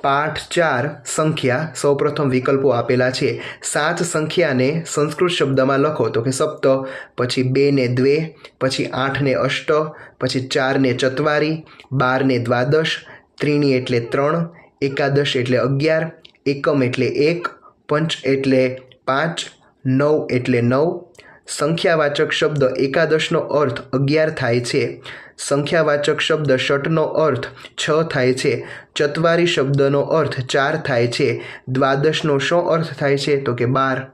પાઠ 4 સંખ્યા સૌપ્રથમ વિકલ્પો આપેલા છે। 7 સંખ્યાને સંસ્કૃત શબ્દમાં લખો તો કે સપ્ત, પછી 2 ને દ્વે, પછી 8 ને અષ્ટ, પછી 4 ને ચત્વારી, 12 ને દ્વાદશ, ત્રીણી એટલે 3, એકાદશ એટલે 11, એકમ એટલે 1, પંચ એટલે 5, 9 એટલે 9। સંખ્યાવાચક શબ્દ એકાદશનો અર્થ 11 થાય છે। સંખ્યાવાચક શબ્દ ષટનો અર્થ 6 થાય છે। ચત્વારી શબ્દનો અર્થ 4 થાય છે। દ્વાદશનો શું અર્થ થાય છે તો કે 12।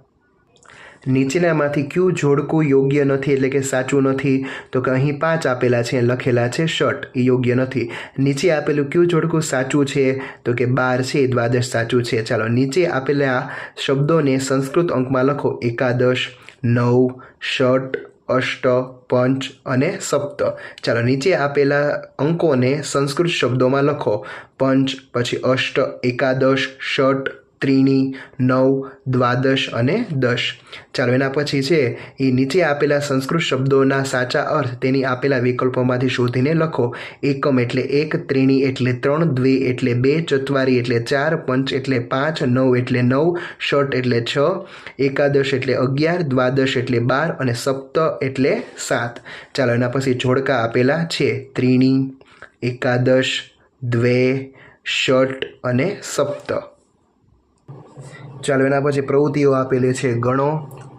નીચેનામાંથી ક્યુ જોડકું યોગ્ય નથી એટલે કે સાચું નથી તો કે અહીં 5 આપેલા છે, લખેલા છે ષટ, એ યોગ્ય નથી। નીચે આપેલું ક્યુ જોડકું સાચું છે તો કે 12 છે, દ્વાદશ સાચું છે। ચાલો નીચે આપેલા શબ્દોને સંસ્કૃત અંકમાં લખો। એકાદશ, 9, ષટ, અષ્ટ, પંચ અને સપ્ત। ચાલો નીચે આપેલા અંકોને સંસ્કૃત શબ્દોમાં લખો। પંચ, પછી અષ્ટ, એકાદશ, ષટ, ત્રીણી, 9, દ્વાદશ અને 10। ચાલો એના પછી છે એ નીચે આપેલા સંસ્કૃત શબ્દોના સાચા અર્થ તેની આપેલા વિકલ્પોમાંથી શોધીને લખો। એકમ એટલે 1, ત્રીણી એટલે 3, દ્વે એટલે 2, ચત્વારી એટલે 4, પંચ એટલે 5, 9 એટલે 9, ષટ એટલે 6, એકાદશ એટલે 11, દ્વાદશ એટલે 12 અને સપ્ત એટલે 7। ચાલો એના પછી જોડકા આપેલા છે। ત્રીણી, એકાદશ, દ્વે, ષટ અને સપ્ત। ચાલો એના પછી પ્રવૃત્તિઓ આપેલી છે। ગણો,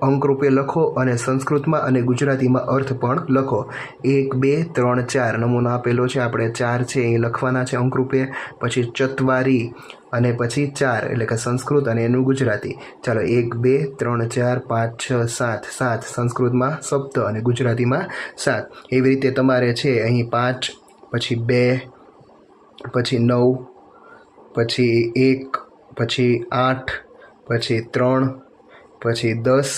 અંકરૂપે લખો અને સંસ્કૃતમાં અને ગુજરાતીમાં અર્થ પણ લખો। 1, 2, 3, 4 નમૂનો આપેલો છે, આપણે 4 છે એ લખવાના છે અંકરૂપે। પછી ચત્વારી અને પછી 4 એટલે કે સંસ્કૃત અને એનું ગુજરાતી। ચાલો 1, 2, 3, 4, 5, 6, 7, 7 સંસ્કૃતમાં સપ્ત અને ગુજરાતીમાં 7। એવી રીતે તમારે છે અહીં 5, પછી 2, પછી 9, પછી 1, પછી 8, પછી 3, પછી 10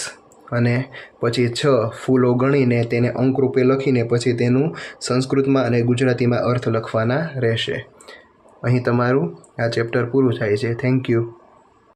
અને પછી 6 ફૂલો ગણીને તેને અંકરૂપે લખીને પછી તેનું સંસ્કૃતમાં અને ગુજરાતીમાં અર્થ લખવાના રહેશે। અહીં તમારું આ ચેપ્ટર પૂરું થાય છે। Thank you.